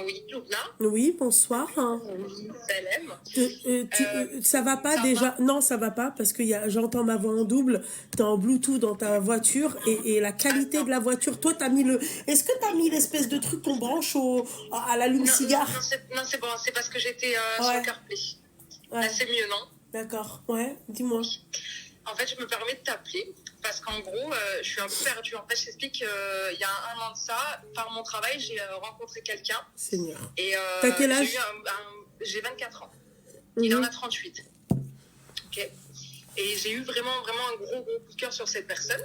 Oui, Loubna. Oui, bonsoir. Oui, Salem. Ça va pas Ça déjà? va? Non, ça va pas parce que j'entends ma voix en double. T'es en Bluetooth dans ta voiture et la qualité de Attends. la voiture. Toi, t'as mis le. Est-ce que t'as mis l'espèce de truc qu'on branche à Non, non, l'allume-cigare? non, c'est bon, c'est parce que j'étais sur le Ouais, CarPlay. Là, ouais, c'est mieux, non? d'accord. Ouais, dis-moi. En fait, je me permets de t'appeler parce qu'en gros, je suis un peu perdue. En fait, je t'explique, il y a un an de ça, par mon travail, j'ai rencontré quelqu'un Seigneur. et T'as quel j'ai eu âge? j'ai 24 ans. Il en Mhm. a 38. Ok. Et j'ai eu vraiment, vraiment un gros, gros coup de cœur sur cette personne.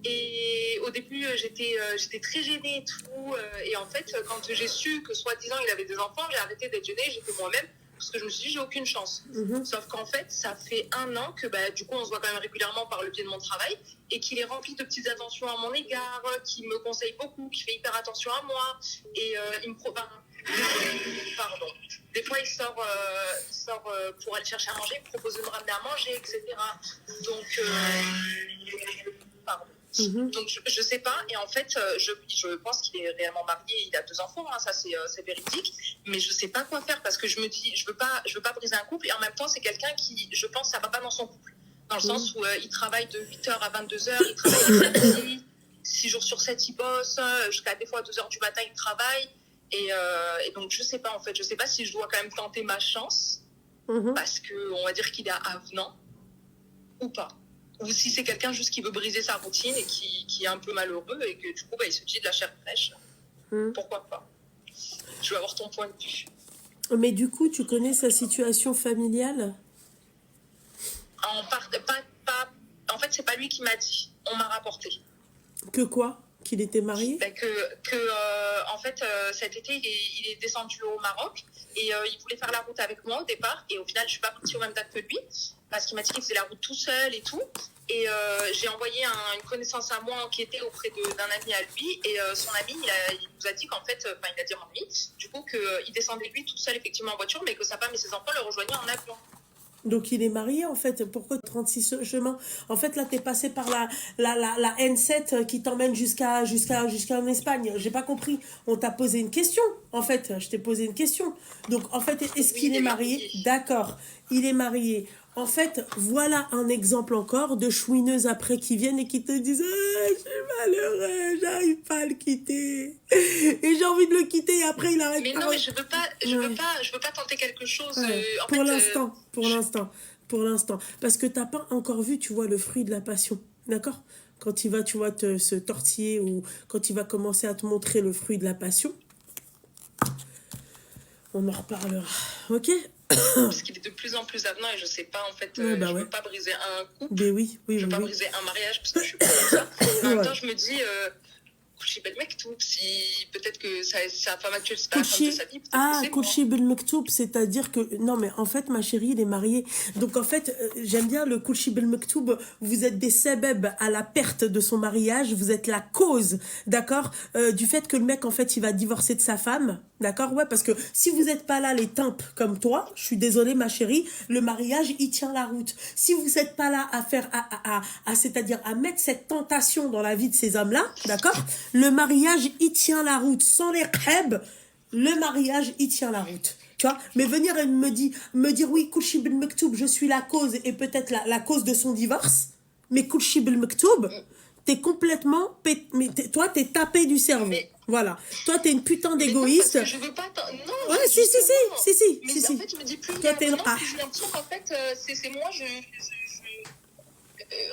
Et au début, j'étais très gênée et tout. Et en fait, quand j'ai su que soi-disant il avait des enfants, j'ai arrêté d'être gênée, j'étais moi-même, parce que je me suis dit, j'ai aucune chance. Mhm. Sauf qu'en fait, ça fait un an que du coup, on se voit quand même régulièrement par le biais de mon travail, et qu'il est rempli de petites attentions à mon égard, qui me conseille beaucoup, qui fait hyper attention à moi. Et il me pardon. Des fois, il sort pour aller chercher à manger, il me propose de me ramener à manger, etc. Donc, pardon. Mhm. Donc, je sais pas. Et en fait, je pense qu'il est réellement marié. Il a 2 enfants, hein, ça c'est véridique. Mais je sais pas quoi faire parce que je me dis, je veux pas briser un couple. Et en même temps, c'est quelqu'un qui, je pense, ça va pas dans son couple. Dans le sens où il travaille de 8h à 22h, il travaille le samedi, 6 jours sur 7, il bosse, jusqu'à des fois 2h du matin, il travaille. Et donc, je sais pas en fait. Je sais pas si je dois quand même tenter ma chance Mhm. parce qu'on va dire qu'il est avenant ou pas. Ou si c'est quelqu'un juste qui veut briser sa routine et qui est un peu malheureux et que du coup, il se dit de la chair fraîche. Mhm. Pourquoi pas? Je veux avoir ton point de vue. Mais du coup, tu connais sa situation familiale? En fait, c'est pas lui qui m'a dit. On m'a rapporté. Que quoi? Qu'il était marié? En fait, cet été, il est descendu au Maroc et il voulait faire la route avec moi au départ. Et au final, je suis pas partie aux mêmes dates que lui parce qu'il m'a dit qu'il faisait la route tout seul et tout. Et j'ai envoyé une connaissance à moi enquêter auprès d'un ami à lui. Et son ami, il nous a dit qu'en fait, il a dit à mon ami, du coup, qu'il descendait lui tout seul effectivement en voiture, mais que sa femme et ses enfants le rejoignaient en avion. Donc il est marié en fait. Pourquoi 36 chemins? En fait là t'es passé par la N7 qui t'emmène jusqu'en Espagne. J'ai pas compris. On t'a posé une question. En fait, je t'ai posé une question. Donc en fait, est-ce Oui, qu'il il est est marié? marié. D'accord. Il est marié. En fait, voilà un exemple encore de chouineuses après qui viennent et qui te disent ah, je suis malheureux, j'arrive pas à le quitter. Et j'ai envie de le quitter et après il arrête Mais pas. non, mais Ouais. je veux pas tenter quelque chose. Ouais, En fait, pour l'instant. Parce que t'as pas encore vu, tu vois, le fruit de la passion. D'accord? Quand il va, tu vois, se tortiller ou quand il va commencer à te montrer le fruit de la passion, on en reparlera. Ok? parce qu'il est de plus en plus avenant et je sais pas, en fait, Ouais, bah je ouais. veux pas briser un couple, Ben oui, oui, je veux oui, pas oui. briser un mariage parce que je suis pas comme ça. Mais en même Ouais. temps, je me dis, coucher belle mec, tout. Si peut-être que sa femme actuelle, c'est pas la femme de Kulchi, sa vie, peut-être que c'est moi. Kulchi Bel Mektoub, c'est-à-dire que, non mais en fait ma chérie il est marié, donc en fait j'aime bien le Kulchi Bel Mektoub, vous êtes des sebeb à la perte de son mariage, vous êtes la cause, d'accord, du fait que le mec en fait il va divorcer de sa femme, d'accord, ouais, parce que si vous êtes pas là les tympes comme toi, je suis désolée ma chérie, le mariage il tient la route, si vous êtes pas là à faire, c'est-à-dire à mettre cette tentation dans la vie de ces hommes-là, d'accord, le mariage il tient la route, sans les kheb, le mariage, il tient la route. Tu vois, mais venir et me dire oui, Kulchi Bil Mektoub, je suis la cause et peut-être la cause de son divorce, mais Kulchi Bil Mektoub, t'es complètement. Mais toi, t'es tapé du cerveau. Mais, Voilà. Toi, t'es une putain mais non, parce d'égoïste. que je veux pas. Non, Ouais, si. Mais en fait, je me dis plus il Toi, est t'es une. avenant, Ah. plus j'ai l'impression qu'en fait, c'est moi,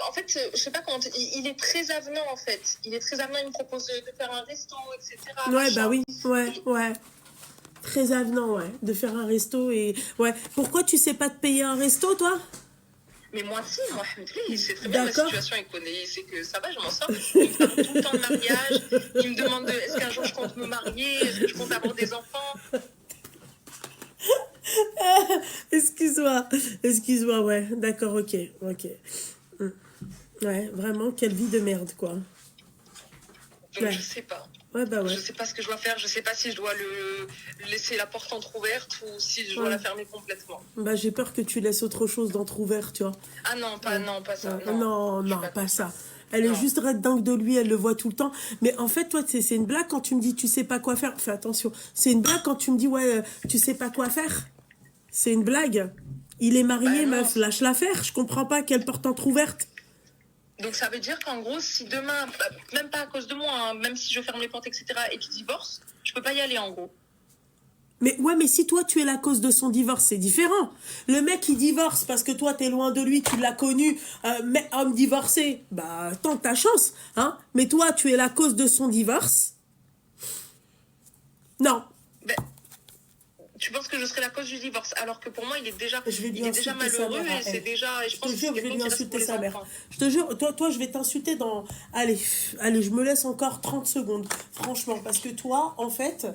en fait, je sais pas comment. Il est très avenant, en fait. Il est très avenant, il me propose de faire un resto, etc. Ouais, bah Machin. oui. Ouais. Très avenant, ouais. De faire un resto et. Ouais. Pourquoi tu sais pas te payer un resto, toi? Mais moi, si, moi, il sait très bien ma D'accord. situation, il connaît, il sait que ça va, je m'en sors. Il me parle tout le temps de mariage, il me demande est-ce qu'un jour je compte me marier, est-ce que je compte avoir des enfants. Excuse-moi, ouais. D'accord, ok. Ouais, vraiment, quelle vie de merde, quoi. Donc Ouais. je sais pas. Ouais, bah ouais. Je sais pas ce que je dois faire, je sais pas si je dois le laisser la porte entrouverte ou si je dois Ouais. la fermer complètement. Bah j'ai peur que tu laisses autre chose d'entrouvert, tu vois. Ah non, pas ça. Non, Je suis pas ça. Elle est Non. juste red dingue de lui, elle le voit tout le temps. Mais en fait, toi, c'est une blague quand tu me dis tu sais pas quoi faire. Fais attention. C'est une blague quand tu me dis ouais, tu sais pas quoi faire. C'est une blague. Il est marié, Bah non. meuf, lâche l'affaire. Je comprends pas quelle porte entrouverte. Donc ça veut dire qu'en gros, si demain, même pas à cause de moi, hein, même si je ferme les portes, etc., et qu'il divorce, je peux pas y aller en gros. Mais ouais, mais si toi tu es la cause de son divorce, c'est différent. Le mec il divorce parce que toi t'es loin de lui, tu l'as connu, mais homme divorcé, bah tente ta chance, hein. Mais toi tu es la cause de son divorce. Non, Ben, tu penses que je serais la cause du divorce, alors que pour moi, il est déjà insulter sa malheureux mère à et c'est elle. déjà. Et je Je pense te que jure, c'est je vais quelqu'un lui qui reste pour insulter les sa mère. enfants. Je te jure, toi, je vais t'insulter dans. Allez, je me laisse encore 30 secondes, franchement, parce que toi, en fait.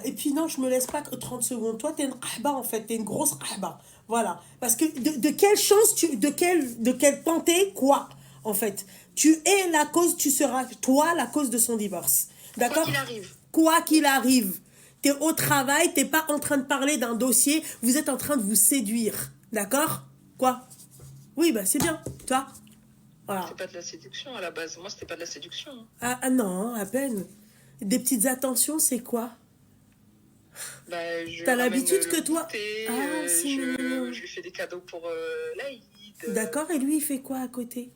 Et puis non, je me laisse pas que 30 secondes. Toi, t'es une qahba, en fait, t'es une grosse qahba. Voilà. Parce que de quelle chance, de quelle tenter, quoi, en fait. Tu es la cause, tu seras, toi, la cause de son divorce. Quoi D'accord? qu'il arrive. Quoi qu'il arrive. T'es au travail, t'es pas en train de parler d'un dossier, vous êtes en train de vous séduire. D'accord? Quoi? Oui, bah c'est bien, tu vois? Voilà. C'est pas de la séduction à la base. Moi, c'était pas de la séduction. Non, à peine. Des petites attentions, c'est quoi? Bah, je T'as ramène l'habitude le que toi... goûter, Ah, c'est mignon. je lui fais des cadeaux pour l'Aïd. D'accord, et lui, il fait quoi à côté?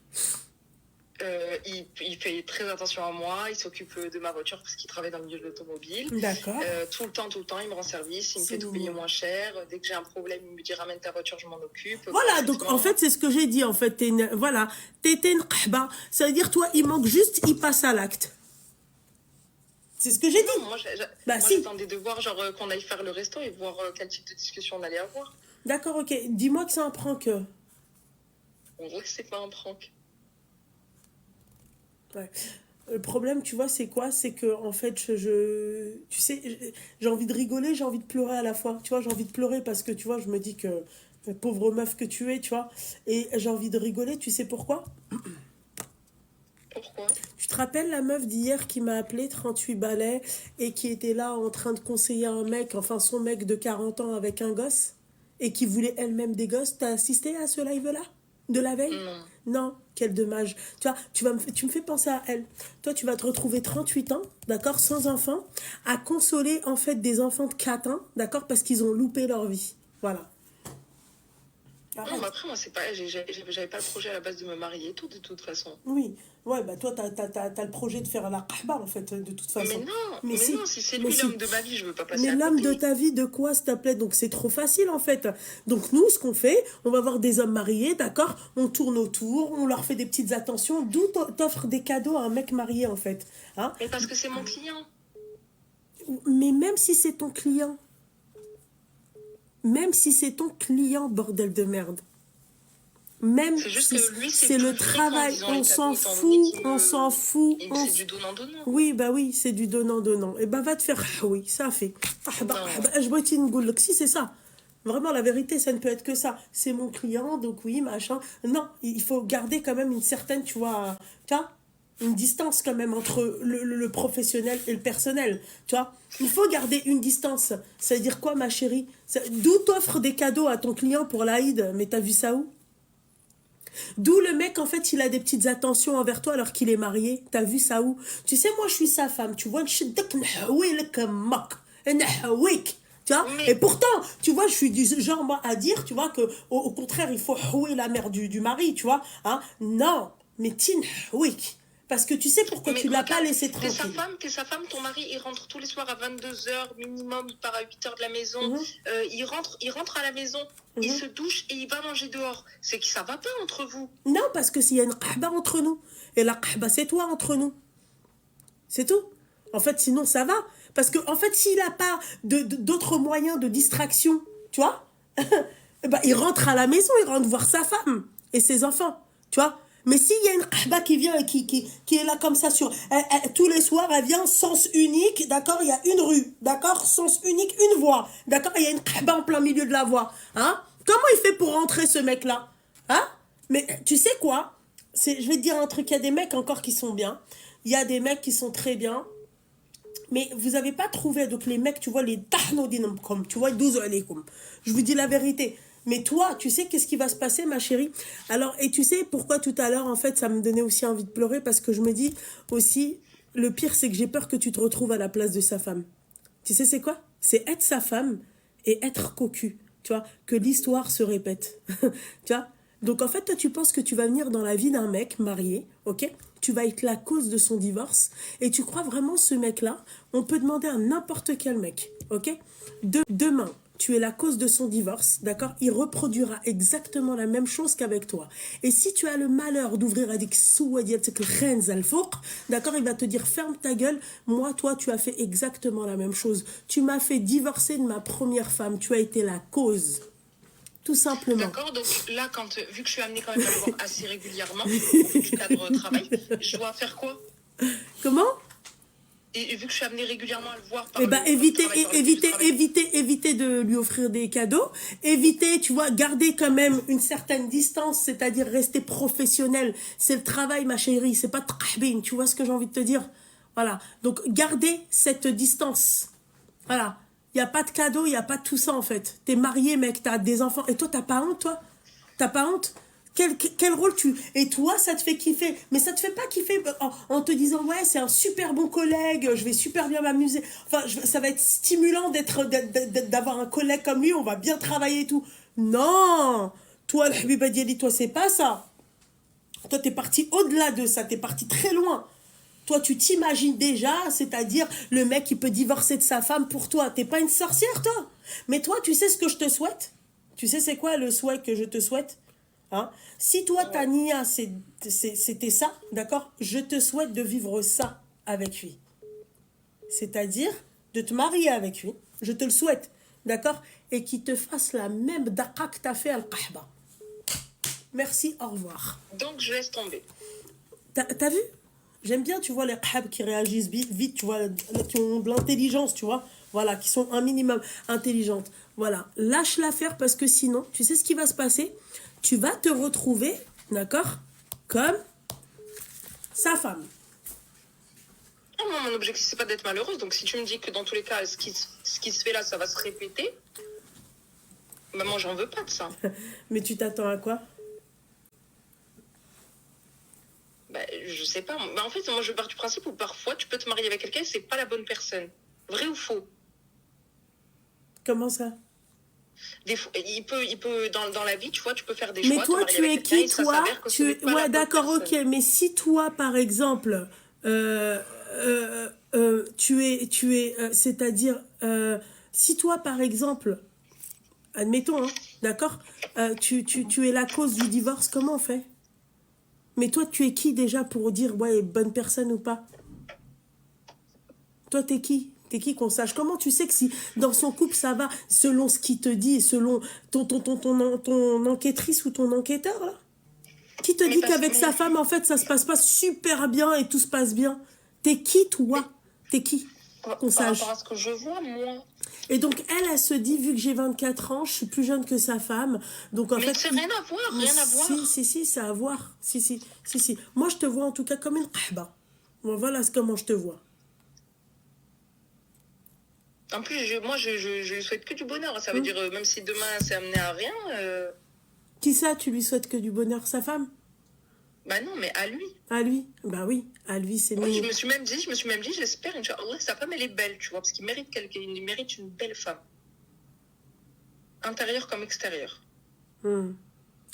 Il fait très attention à moi, il s'occupe de ma voiture parce qu'il travaille dans le milieu de l'automobile. D'accord. Tout le temps, il me rend service, il me C'est fait tout payer mignon. moins cher. Dès que j'ai un problème, il me dit ramène ta voiture, je m'en occupe. Voilà, donc en fait, c'est ce que j'ai dit, en fait. Voilà, t'étais une qahba. Ça veut dire, toi, il manque juste, il passe à l'acte. C'est ce que j'ai dit. Non, moi, Bah moi, si. j'attendais de voir genre qu'on aille faire le resto et voir quel type de discussion on allait avoir. D'accord, ok. Dis-moi que c'est un prank. On voit que c'est pas un prank. Ouais. Le problème, tu vois, c'est quoi? C'est que, en fait, tu sais, j'ai envie de rigoler, j'ai envie de pleurer à la fois. Tu vois, j'ai envie de pleurer parce que, tu vois, je me dis que, pauvre meuf que tu es, tu vois, et j'ai envie de rigoler, tu sais pourquoi? Pourquoi? Tu te rappelles la meuf d'hier qui m'a appelé 38 balais et qui était là en train de conseiller un mec, enfin son mec de 40 ans avec un gosse, et qui voulait elle-même des gosses? T'as assisté à ce live-là? De la veille? Non. Non, quel dommage. Tu vois, tu me fais penser à elle. Toi, tu vas te retrouver 38 ans, d'accord, sans enfant, à consoler en fait des enfants de 4 ans, d'accord, parce qu'ils ont loupé leur vie. Voilà. Non, mais après, moi, c'est pas. J'avais pas le projet à la base de me marier et tout, de toute façon. Oui, ouais, bah toi, t'as le projet de faire la qahba, en fait, de toute façon. Mais non, si c'est mais lui si. l'homme de ma vie, je veux pas passer Mais à l'homme de côté. ta vie, de quoi, s'il te plaît? Donc c'est trop facile, en fait. Donc nous, ce qu'on fait, on va voir des hommes mariés, d'accord? On tourne autour, on leur fait des petites attentions. D'où t'offres des cadeaux à un mec marié, en fait. Hein? Mais parce que c'est mon client. Mais même si c'est ton client, bordel de merde. Même C'est juste si que lui, c'est le plus fréquent, travail, disons, on les s'en cadeaux, étant fout, donné qu'il on s'en fout. c'est du donnant-donnant. Oui, bah oui, c'est du donnant-donnant. Et bah va te faire oui, ça fait. Je vois une goule. Si c'est ça. Vraiment, la vérité, ça ne peut être que ça. C'est mon client, donc oui, machin. Non, il faut garder quand même une certaine, tu vois, une distance quand même entre le professionnel et le personnel, tu vois. Il faut garder une distance. Ça veut dire quoi, ma chérie? D'où t'offres des cadeaux à ton client pour l'Aïd? Mais t'as vu ça où? D'où le mec, en fait, il a des petites attentions envers toi alors qu'il est marié. T'as vu ça où? Tu sais, moi, je suis sa femme. Tu vois, tu vois? Mais- Et pourtant, tu vois, je suis du genre, moi, à dire, tu vois, que au contraire, il faut houer la mère du mari, tu vois. Hein? Non, mais tin houik. Parce que tu sais pourquoi Mais tu l'as pas regarde, laissé tranquille. t'es sa femme, ton mari, il rentre tous les soirs à 22h minimum, il part à 8h de la maison, il rentre à la maison, il se douche et il va manger dehors. C'est que ça va pas entre vous. Non, parce que s'il y a une qahba entre nous, et la qahba, c'est toi entre nous. C'est tout. En fait, sinon, ça va. Parce que, en fait, s'il n'a pas d'autres moyens de distraction, tu vois, bah, il rentre à la maison, il rentre voir sa femme et ses enfants, tu vois. Mais s'il y a une qahba qui vient et qui est là comme ça tous les soirs, elle vient sens unique, d'accord, il y a une rue, d'accord, sens unique, une voie, d'accord, il y a une qahba en plein milieu de la voie, hein. Comment il fait pour rentrer, ce mec-là, hein? Mais tu sais quoi? Je vais te dire un truc, il y a des mecs encore qui sont bien, il y a des mecs qui sont très bien, mais vous avez pas trouvé, donc les mecs, tu vois, les tahnodinum, comme, tu vois, 12 alaikum. Je vous dis la vérité. Mais toi, tu sais qu'est-ce qui va se passer, ma chérie? Alors, et tu sais pourquoi tout à l'heure, en fait, ça me donnait aussi envie de pleurer parce que je me dis aussi, le pire, c'est que j'ai peur que tu te retrouves à la place de sa femme. Tu sais, c'est quoi? C'est être sa femme et être cocu. Tu vois, que l'histoire se répète. Tu vois? Donc, en fait, toi, tu penses que tu vas venir dans la vie d'un mec marié, ok? Tu vas être la cause de son divorce et tu crois vraiment ce mec-là, on peut demander à n'importe quel mec, ok? Demain, tu es la cause de son divorce, d'accord? Il reproduira exactement la même chose qu'avec toi. Et si tu as le malheur d'ouvrir à d'accord, il va te dire ferme ta gueule, moi, toi, tu as fait exactement la même chose. Tu m'as fait divorcer de ma première femme, tu as été la cause. Tout simplement. D'accord, donc là, vu que je suis amenée quand même à le voir assez régulièrement, au vu du cadre travail, je dois faire quoi? Comment? Et vu que je suis amenée régulièrement à le voir par Eh ben, éviter de lui offrir des cadeaux. Éviter, tu vois, garder quand même une certaine distance, c'est-à-dire rester professionnel. C'est le travail, ma chérie, c'est pas trahbin, tu vois ce que j'ai envie de te dire? Voilà. Donc, garder cette distance. Voilà. Il n'y a pas de cadeaux, il n'y a pas de tout ça, en fait. T'es marié, mec, t'as des enfants. Et toi, t'as pas honte, toi? T'as pas honte? Quel rôle tu... Et toi, ça te fait kiffer. Mais ça te fait pas kiffer en te disant, ouais, c'est un super bon collègue, je vais super bien m'amuser. Enfin, ça va être stimulant d'avoir un collègue comme lui, on va bien travailler et tout. Non! Toi, le Habiba Diali, toi, c'est pas ça. Toi, t'es parti au-delà de ça, t'es parti très loin. Toi, tu t'imagines déjà, c'est-à-dire le mec qui peut divorcer de sa femme pour toi. T'es pas une sorcière, toi. Mais toi, tu sais ce que je te souhaite? Tu sais c'est quoi le souhait que je te souhaite? Hein? Si toi, ta Nia, c'était ça, d'accord? Je te souhaite de vivre ça avec lui. C'est-à-dire de te marier avec lui. Je te le souhaite, d'accord? Et qu'il te fasse la même daqa que t'as fait à Al-Qahba. Merci, au revoir. Donc, je laisse tomber. T'as vu? J'aime bien, tu vois, les qahab qui réagissent vite, tu vois, qui ont de l'intelligence, tu vois. Voilà, qui sont un minimum intelligentes. Voilà, lâche l'affaire parce que sinon, tu sais ce qui va se passer? Tu vas te retrouver, d'accord, comme sa femme. Non, mon objectif, c'est pas d'être malheureuse. Donc, si tu me dis que dans tous les cas, ce qui se fait là, ça va se répéter, bah, moi, j'en veux pas de ça. Mais tu t'attends à quoi? Bah, je sais pas. Bah, en fait, moi, je pars du principe où parfois, tu peux te marier avec quelqu'un et c'est pas la bonne personne. Vrai ou faux? Comment ça? Des fois, il peut dans la vie, tu vois, tu peux faire des mais choix. toi, tu es qui, toi? Ouais, d'accord, ok. Personne. Mais si toi, par exemple, c'est-à-dire, si toi, par exemple, admettons, hein, d'accord, tu es la cause du divorce, comment on fait? Mais toi, tu es qui déjà pour dire, ouais, bonne personne ou pas? Toi, t'es qui? T'es qui qu'on sache? Comment tu sais que si dans son couple ça va, selon ce qu'il te dit, selon ton enquêtrice ou ton enquêteur, là? Qui te dit qu'avec sa femme, en fait, ça se passe pas super bien et tout se passe bien? T'es qui, toi? T'es qui? Qu'on sache. Par rapport à ce que je vois, moi. Et donc, elle se dit, vu que j'ai 24 ans, je suis plus jeune que sa femme. Donc, en mais fait. c'est rien à voir, rien à voir. Si, c'est à voir. Si. Moi, je te vois en tout cas comme une qahba. Voilà comment je te vois. En plus, moi, je lui souhaite que du bonheur. Ça veut dire, même si demain, c'est amené à rien. Qui ça, tu lui souhaites que du bonheur? Sa femme? Bah non, mais à lui. À lui? Bah oui, à lui, c'est moi, je me suis même dit, j'espère, Inch'Allah, sa femme, elle est belle, tu vois, parce qu'il mérite il mérite une belle femme. Intérieure comme extérieure.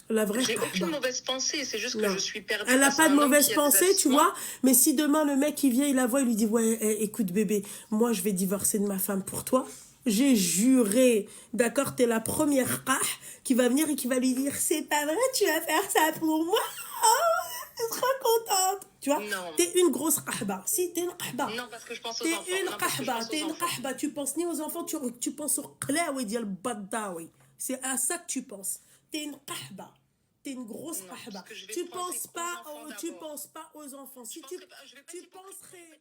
La vraie J'ai aucune mauvaise pensée, c'est juste que je suis perdue. Elle n'a pas de mauvaise pensée, tu vois. Mais si demain le mec il vient, il la voit, il lui dit ouais, écoute bébé, moi je vais divorcer de ma femme pour toi. J'ai juré, d'accord, t'es la première qui va venir et qui va lui dire c'est pas vrai, tu vas faire ça pour moi. Oh, tu seras contente, tu vois. T'es une grosse qahba. Si t'es une qahba. Non, parce que je pense aux enfants. T'es une qahba. Tu penses ni aux enfants, tu penses au qlaoui dial baddaoui. C'est à ça que tu penses. T'es une qahba. T'es une grosse qahba. Tu penses pas aux enfants. Si tu penserais